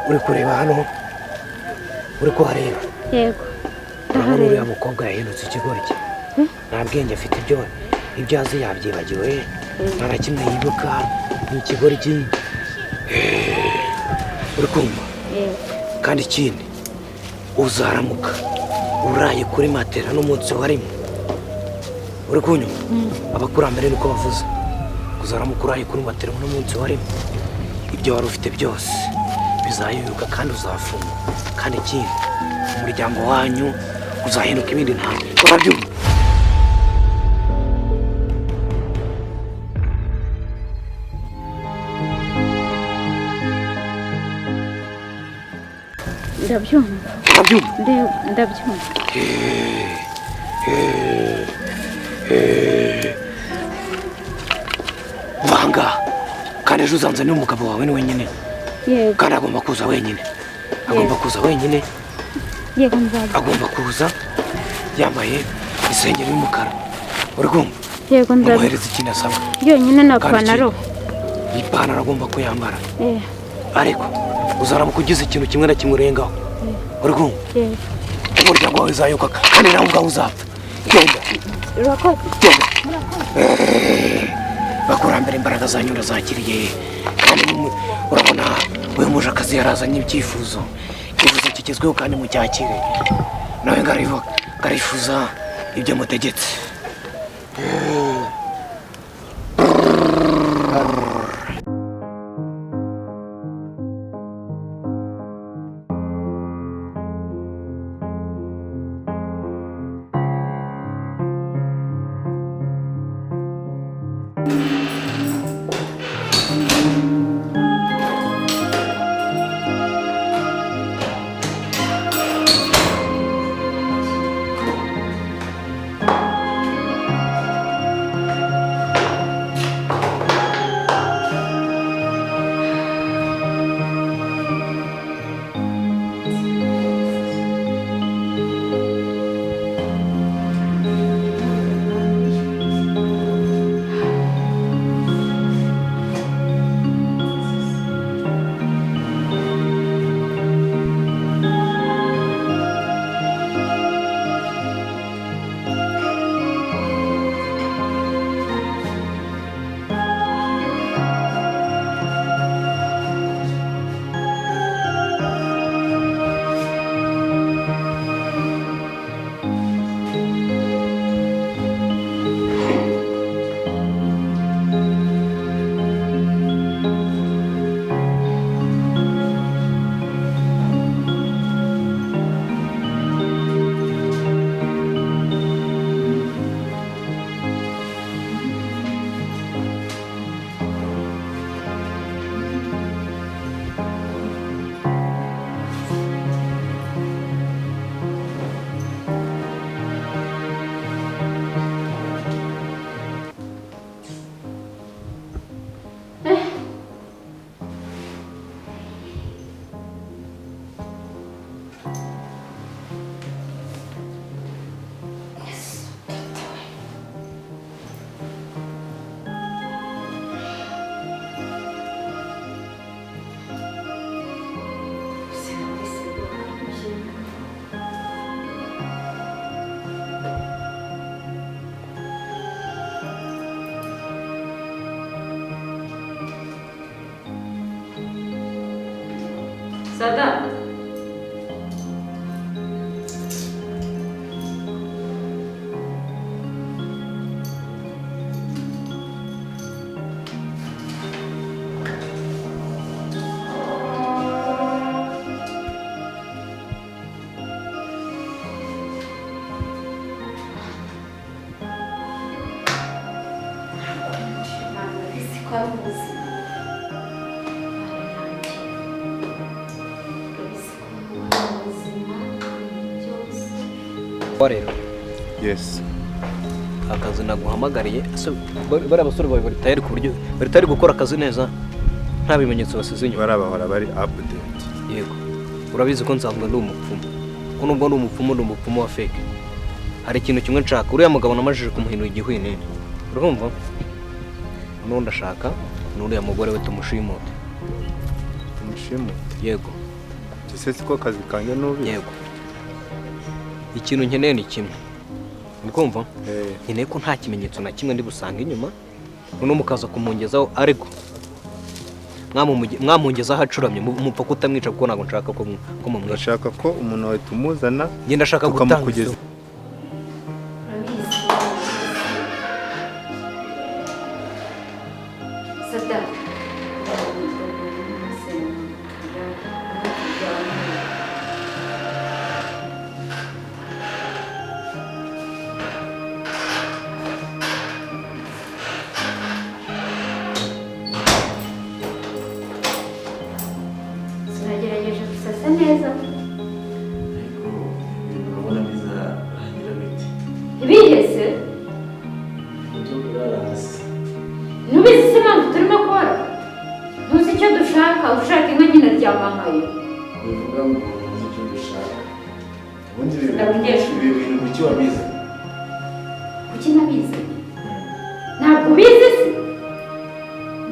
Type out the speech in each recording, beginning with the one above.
uri kureba hano uri kuhareba yego urabona uriya mukobwa yahindutse ikigori cye nta bwenge afite ibyo azi yabyibagiwe nta na kimwe yibuka ni ikigori cye uri kumva kandi ikindi uzaramuka uraye kuri matera n'umunsi warimo uri kunyuma abakurambere niko bavuze uzaramuka uraye kuri matera n'umunsi warimo ibyo wari ufite byose bizayuka kandi uzafungwa kandi ikindi umuryango wanyu uzahinduka ibindi ntabwo urabyumva ndabyumva vanga kandi ejo uzanzanira umugabo wawe ni wenyine kandi agomba kuza wenyine yego nzaza agomba kuza yambaye isengeri y'umukara uri kumva yego nzaza umuhereza ikintu asaba yonyine na panaro ipantaro agomba kuyambara ariko uzaramuka ugize ikintu kimwe na kimwe urengaho uri kumva umuryango wawe uzayuka kandi nawe ubwawe uzapfa genda bakurambere imbaraga zanyu urazakiriye kandi urabona uyu muje akazi yarazanye ibyifuzo kigezweho kandi mucyakire nawe ngarifuza ibyo mutegetse Sada. Rero yes akazi naguhamagariye bari abasore bawe bari tayari gukora akazi neza nta bimenyetso basize inyuma barabahora bari update yego urabizi ko nsanzwe ndi umupfumu ko nubwo ndi umupfumu wa fake hari ikintu kimwe nshaka uriya mugabo namajije kumuhindura igihwinene urumva noneho ndashaka n'uriya mugore we tumushimute. Tumushimute? Yego. Ese siko kazi kanjye n'ubi? Yego. Ikintu nkeneye ni kimwe. Ndikumva? Nkeneye ko nta kimenyetso na kimwe ndi busanga inyuma. Noneho mukaza kumungezaho ariko mwamungezaho acuramye mupfa kutamwica kuko ntabwo nshaka ko mumwica. Ndashaka ko umuntu wawe tumuzana njye ndashaka tukamukugeza. Sinagerageje gusasa neza. Urabona bizarangira bite? Ibihese? Nubizi se mpamvu turimo kubara? Ntuzi icyo dushaka, ushaka inka nyine ryamamaye. Bivuga ngo uzi icyo dushaka. Ubundi Ndabunyesha. ibi bintu kuki wabize? Kuki nabize? Ntabwo ubizi se?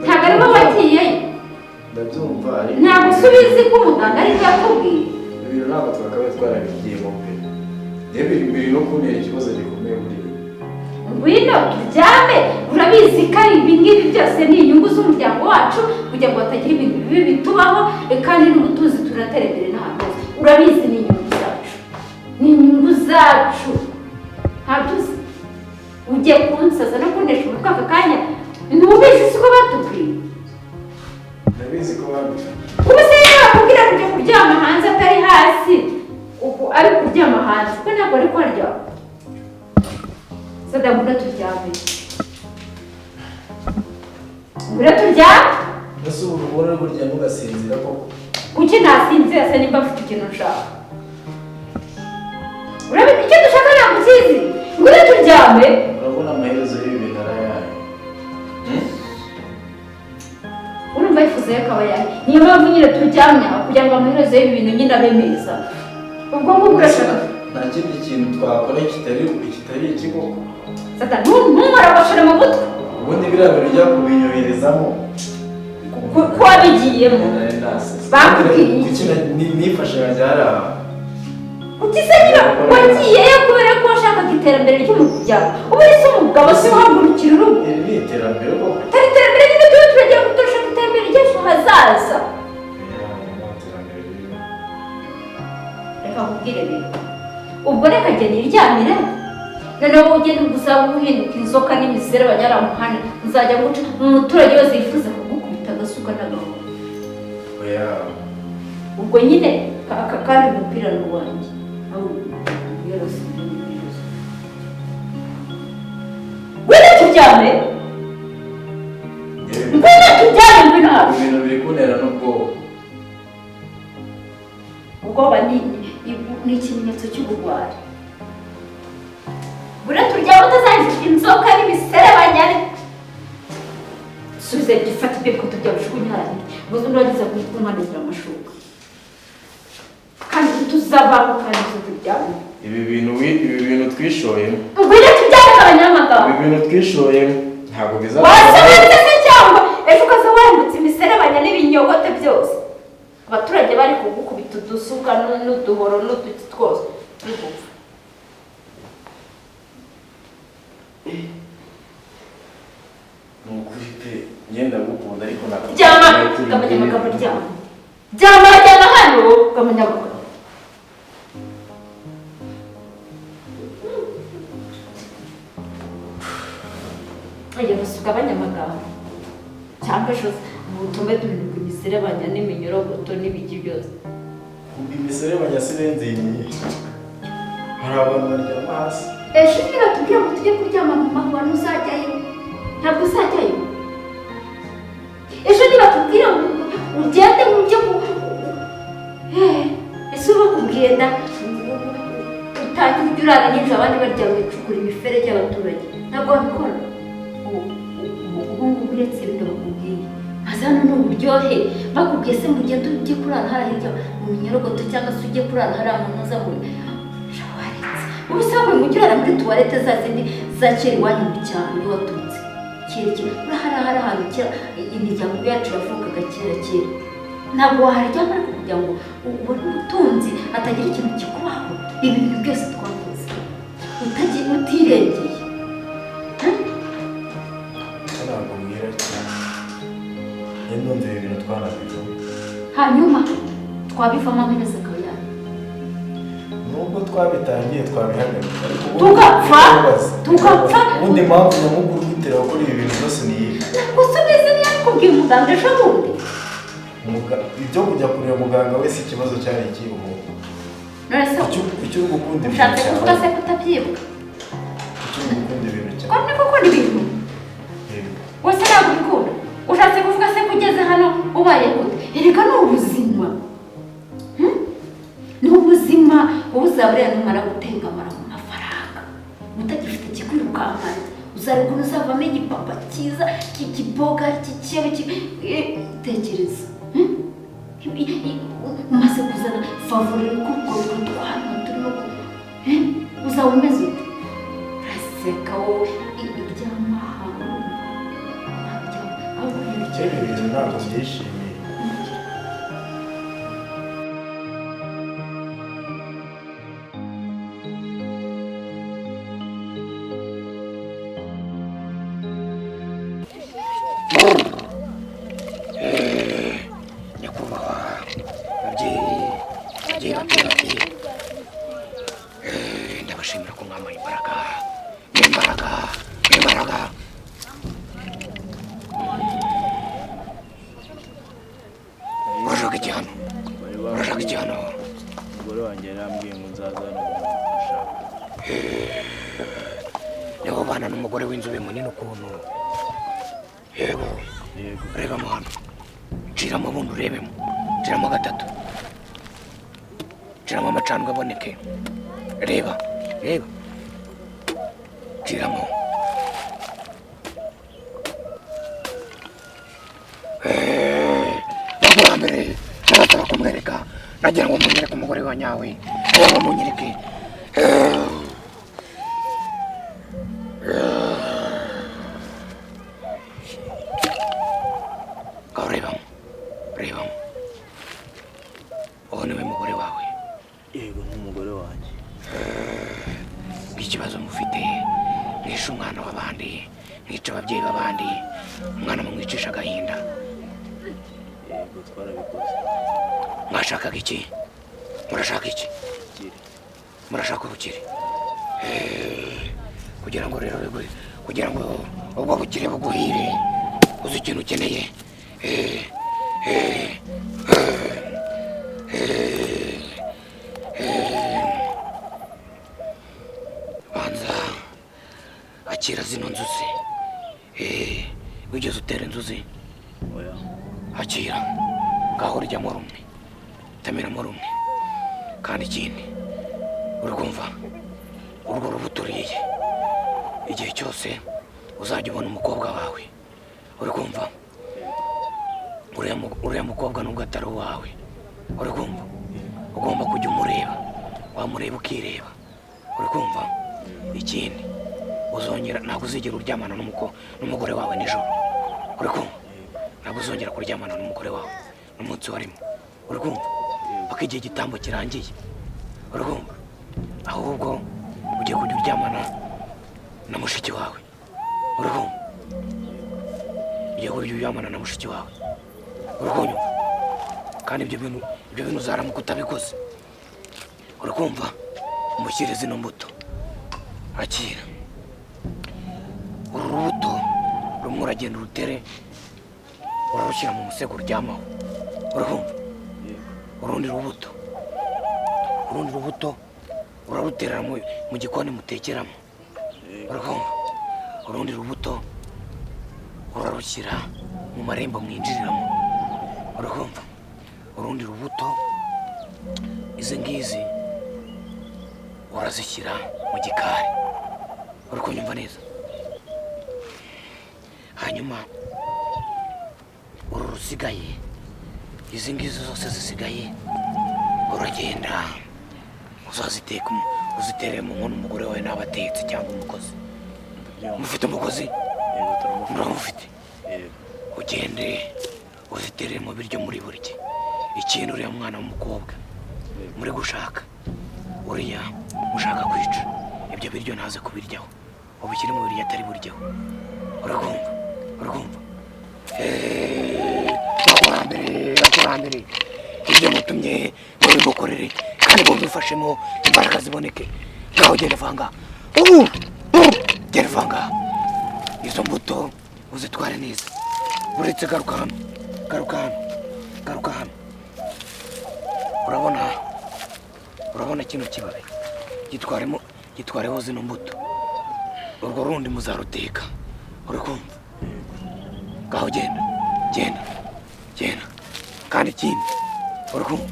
Ntabwo aribo wagiyeyo. Ndabyumva ariko Ntabwo usubizi ko umuganga ari byo yakubwiye. ibintu ntabwo twakabaye twarabigiyemo pe. Yewe biri no kuntera ikibazo gikomeye muri ibi. Ngwino turyame, urabizi ko ari ibi ngibi byose ni inyungu z'umuryango wacu kugira ngo hatagira ibintu bibi bitubaho kandi n'ubutuzi turatera imbere n'ahantu hose. Urabizi ni inyungu zacu. Ni inyungu zacu. Ntabyo ugiye kunsaza no kunesha umutwe aka kanya. Ntubizi siko batubwiye. Ndabizi ko babize. Ubu se bakubwira kujya kuryama hanze atari hasi. Ubu ari kuryama hanze kuko ntabwo ari kwaryama. Sada ngura turyame. Ngura turyame. Ese ubu ubona burya mugasinzira koko. Kuki nasinzira se nimba mfite ikintu nshaka? Urabizi icyo dushaka ntabwo ukizi. Ngura turyame. Urabona amaherezo y'ibi bintu arayaye. Urumva yifuza yakaba yawe. Niyo mpamvu nyine turyamye kugira ngo amaherezo y'ibi bintu nyine abe meza. Ubwo ngubwo urashaka nta kindi kintu twakora kitari ikigo. Sada ntumurabashore mu mutwe. Ubundi biriya bintu ujya kubinyoherezamo Ko wabigiyemo. Bakubwiye kuki nifashe nkajyara Kuki se niba wagiyeyo kubera ko washakaga iterambere ry'umuryango. Ubu ese umugabo si uhagurukira urugo. iri ni iterambere koko. Atari iterambere nyine tuba turagira ngo turashaka iterambere ry'ejo hazaza. Reka nkubwire rero. Ubwo reka jya niryamire. Noneho ugenda gusaba uhinduka inzoka n'imisere banyara muhanda. Nzajya guca umuturage wese yifuza kugukubita agasuka n'agahoro. Oya. Ubwo nyine kandi umupira ni uwanjye. Ngwino turyame. Ngwino turyame ngwino hano. Ibintu biri kuntera n'ubwoba. Ubwoba ni ikimenyetso cy'ubugwari. Ngwino turyame utazangira inzoka n'imiserebanya. Subize gifata ibyo tujya bushukunya hariya. Ngo uragize kumwanira amashuka. Kandi tuzabaho kandi turyame. Ibi bintu twishoyemo. Ngwino turyame abanyamagabo. Ibi bintu twishoyemo ntabwo bizaba. Wasabetse se cyangwa ejo ukaza wambutse imiserebanya n'ibinyogote byose. Abaturage bari kugukubita udusuka n'uduhoro n'uduti twose. Nukuri pe ngenda gukunda ariko ntabwo. Ryama abanyamagabo ryama. Ryama ryama hano abanyamagabo. Ayo basuka abanyamagabo. Cyangwa ejo ubutumwe duhinduka imiserebanya n'iminyorogoto n'ibiki byose. Imiserebanya sirenze iyi. Hari abantu baryama hasi. Ejo niba tubwira ngo tujye kuryama mu mahwa ntuzajyayo. Ntabwo uzajyayo. Ejo niba tubwira ngo ugende mu byo ese uba kubwiye da utangira ujya urara nijoro abandi baryama bicukura imiferege y'abaturage. Ntabwo wabikora. Ubu ngubu uretse ibintu bakubwiye. Hazano ni uburyohe. Bakubwiye se mugende ujye kurara hariya hirya mu minyorogoto cyangwa se ujye kurara hariya mu mpuzamurire. Ubusanzwe mu gihe muri tuwarete za zindi za kera iwanyu mu cyaro iyo waturutse kera urahari ahantu kera imiryango yacu yavukaga kera ntabwo waharyama ariko kugira ngo ubone ubutunzi hatagira ikintu kikubaho ibintu byose twakoze utirengeye ntabwo mbwira cyane ndumva ibi bintu twanabivamo hanyuma twabivamo amezi akaba yayo nubwo twabitangiye twabihagarika tugapfa ubundi mpamvu nyamukuru gutera gukora ibi bintu byose ni iyi ntabwo subize ntiyakubwiye umuganga ejo bundi ibyo kujya kureba muganga wese ikibazo cyari ikiho icyo uri gukunda ibintu ushatse kuvuga se kutabyibuka icyo uri gukunda ibintu cyane ko niko ukunda ibintu wese ntabwo ubikunda ushatse kuvuga se ko ugeze hano ubaye gute erega ni ubuzima ni ubuzima wowe uzaburiya numara gutengamara mu mafaranga utagifite ikikwirukankana uzareba uzavamo igipapa cyiza kikiboga kikibe tekereza umaze kuzana favori kuko twana turimo uzaba umeze ute uraseka wowe iry'amahanga ibi bintu ntabwo byishimiye ndabashimira ko mwampaye imbaraga urashaka igihano umugore wanjye yarambwiye ngo nzaza hano gushaka niho ubana n'umugore w'inzobe munini ukuntu yego rebamo hano ciramo bundi urebemo ciramo gatatu ciramo amacandwe aboneke reba ciramo mbere nabasaba kumwereka nagira ngo munyereke umugore wa nyawe ngo munyereke rebamo uwo niwe mugore wawe yego n'umugore wanjye ikibazo mufite mwishe umwana w'abandi mwica ababyeyi b'abandi umwana mumwicisha agahinda yego twarabikoze mwashakaga iki murashaka iki murashaka ubukire kugira ngo rero kugira ngo ubwo bukire buguhire uzi ikintu ukeneye banza akira zino nzuzi wigeze utera inzuzi oya akira ngaho uryamo rumwe utamiramo rumwe kandi ikindi uri kumva urwo rubuto uriye igihe cyose uzajya ubona umukobwa wawe uri kumva uriya mukobwa nubwo atari uwawe uri kumva ugomba kujya umureba wamureba ukireba uri kumva ikindi uzongera ntabwo uzigera uryamana n'umugore wawe nijoro uri kumva ntabwo uzongera kuryamana n'umugore wawe n'umunsi warimo uri kumva paka igihe igitambo kirangiye uri kumva ahubwo ugiye kujya uryamana na mushiki wawe uri kumva ugiye kujya uryamana na mushiki wawe uri kunyumva kandi ibyo bintu uzaramuka utabikoze uri kumva umushyire zino mbuto akira uru rubuto rumwe uragenda urutere urarushyira mu musego uryamaho uri kumva urundi rubuto uraruterera mu gikoni mutekeramo uri kumva urundi rubuto urarushyira mu marembo mwinjiriramo uri kumva urundi rubuto izi ngizi urazishyira mu gikari uri kunyumva neza hanyuma uru rusigaye izi ngizi zose zisigaye uragenda uzitere mu nkono umugore wawe n'abatetse cyangwa umukozi mufite umukozi yego turamufite. muramufite Yego. ugende uzitere mu biryo muri burye ikintu uriya mwana w'umukobwa muri gushaka uriya mushaka kwica ibyo biryo ntaze kubiryaho ubishyire mu biryo atari buryaho urakumva bakurambere ibyo mutumye mubimukorere kandi mubifashemo imbaraga ziboneke ngaho genda vanga genda vanga izo mbuto uzitware neza uretse garuka hano urabona kino kibabi gitwareho zino mbuto urwo rundi muzaruteka urakumva ngaho genda kandi ikindi urakumva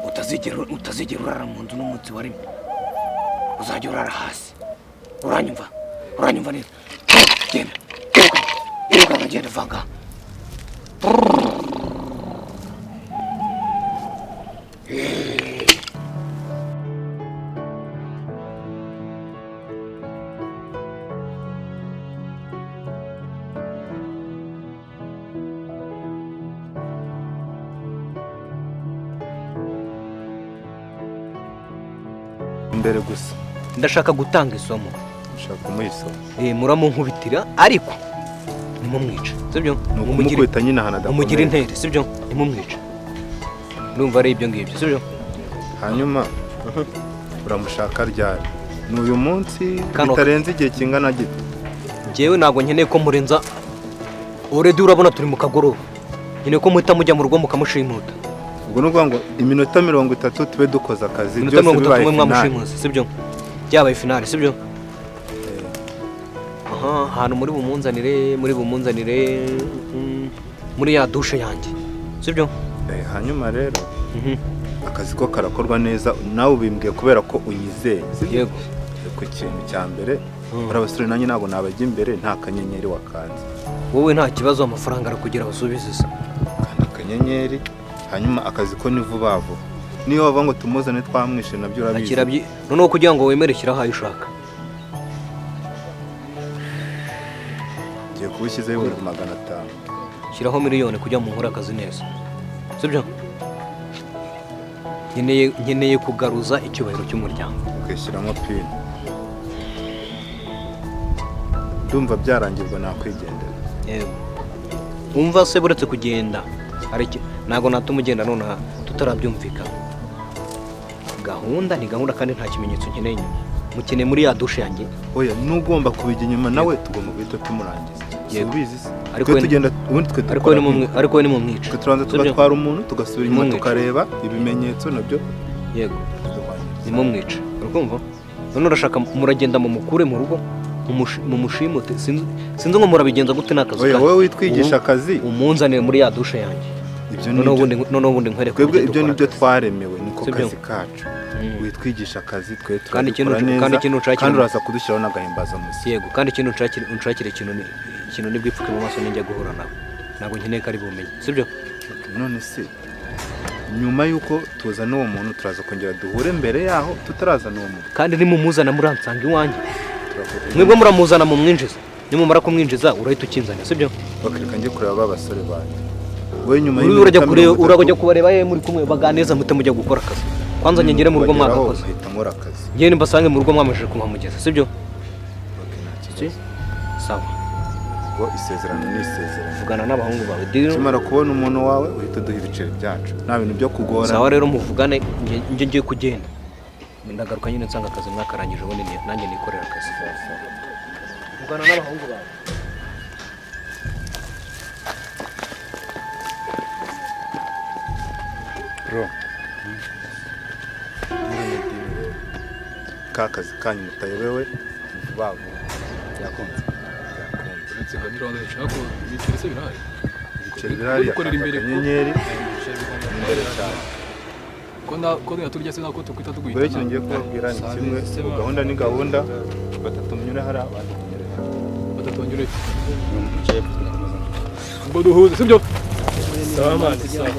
utazigera urara mu nzu n'umunsi warimo uzajya urara hasi uranyumva neza genda iruka genda vanga mbere gusa ndashaka gutanga isomo ushaka kumuha isomo muramunkubitira ariko nimumwice sibyo kumukubita nyine ahantu adakomeye umugire intere sibyo nimumwice ndumva ari ibyo ngibyo sibyo hanyuma uramushaka ryari ni uyu munsi bitarenze igihe kingana gito njyewe ntabwo nkeneye ko murenza already urabona turi mu kagoroba nkeneye ko muhita mujya mu rugo mukamushimuta ubwo ni ukuvuga ngo iminota 30 tube dukoze akazi byose bibaye finale sibyo byabaye finale sibyo ahantu muri bumunzanire muri ya dushe yanjye sibyo hanyuma rero akazi ko karakorwa neza nawe ubimbwiye kubera ko unyizeye yego ku kintu cya mbere abasore nanjye ntabwo nabajya imbere nta kanyenyeri wakanze wowe nta kibazo amafaranga arakugira basubize isa akanyenyeri hanyuma akazi ko ni vuba vuba niyo bava ngo tumuzane twamwishe nabyo urabizi noneho kugira ngo wemere shyiraho ayo ushaka ngiye kubishyizeho 500 shyiraho miliyoni kugira ngo nkore akazi neza sibyo nkeneye kugaruza icyubahiro cy'umuryango ukishyiramo pini ndumva byarangirwa nakwigendera yego umva se buretse kugenda ntabwo natuma ugenda nonaha tutarabyumvikana gahunda ni gahunda kandi nta kimenyetso nkeneye inyuma mukeneye muri ya dushe yanjye oya n'ugomba kubijya inyuma nawe tugomba guhita tumurangiza ubizi se ariko we ni mu mwica twe turanza tugatwara umuntu tugasubira inyuma tukareba ibimenyetso nabyo yego ni mu mwica urakumva none urashaka muragenda mu mukure mu rugo mu mushimute sinzi ngo murabigenza gute n'akazi kawe wowe witwigisha akazi umunzanire muri ya dushe yanjye noneho ubundi nkwereka twebwe ibyo nibyo twaremewe niko kazi kacu witwigisha akazi twe turabikora neza kandi uraza kudushyiraho n'agahimbazamusyi yego kandi ikintu unshakire ikintu nibwipfuke mu maso ninjya guhura nawe ntabwo nkeneye ko ari bumenye sibyo none se nyuma y'uko tuzana uwo muntu turaza kongera duhure mbere yaho tutarazana uwo muntu kandi nimumuzana muransanga iwanjye mwebwe muramuzana mu mwinjiza nimumara kumwinjiza urahita ukinzanya sibyo bakareka njye kureba babasore banjye wowe nyuma urajya kubareba muri kumwe baganeza mute mujya gukora akazi kwanza ngere mu rugo mwagakoze njye nimbasange mu rugo mwamajije kumpamugeza sibyo sawa ngo isezerano ni isezerano vugana n'abahungu bawe kimara kubona umuntu wawe uhita duha ibiceri byacu nta bintu byo kugora sawa rero muvugane njye ngiye kugenda ndagaruka nyine nsanga akazi mwakarangije ubundi nanjye nikorera akazi vugana n'abahungu bawe bro ka kazi kanyu mutayobewe vuba vuba yakunze uretse ko nironde ushaka ko ibiceri se birahari ibiceri birahari akanyenyeri imbere cyane ko turya se nako tukwita tuguhita buri kintu ngiye kubabwira ni kimwe gahunda ni gahunda batatu munyure hari abandi munyure batatu banyure ngo duhuze sibyo sawa mani sawa